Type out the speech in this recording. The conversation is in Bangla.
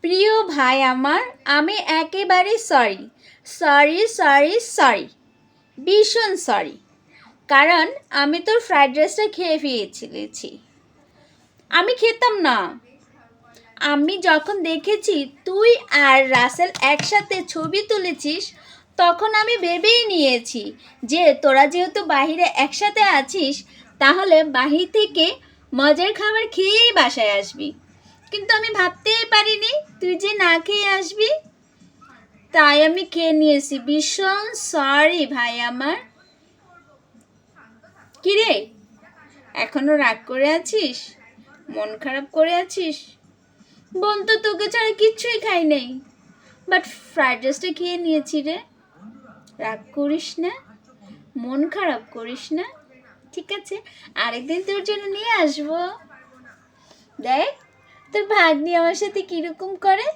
প্রিয় ভাই আমার, আমি একেবারে সরি সরি সরি সরি ভীষণ সরি, কারণ আমি তোর ফ্রাইড রাইসটা খেয়ে ফিরেছি। আমি খেতাম না। আমি যখন দেখেছি তুই আর রাসেল একসাথে ছবি তুলেছিস, তখন আমি ভেবেই নিয়েছি যে তোরা যেহেতু বাহিরে একসাথে আছিস, তাহলে বাহির থেকে মজার খাবার খেয়েই বাসায় আসবি। কিন্তু আমি ভাবতেই পারিনি তুই যে না খেয়ে আসবি, তাই আমি খেয়ে নিয়েছি। ভীষণ সরি ভাই আমার। কিরে, এখনো রাগ করে আছিস? মন খারাপ করে আছিস? বোন তো তোকে ছাড়া কিচ্ছুই খাই নাই, বাট ফ্রাইড রাইসটা খেয়ে নিয়েছি রে। রাগ করিস না, মন খারাপ করিস না, ঠিক আছে? আরেকদিন তোর জন্য নিয়ে আসবো। দেখ তোর ভাগ্নি আমার সাথে কিরকম করে।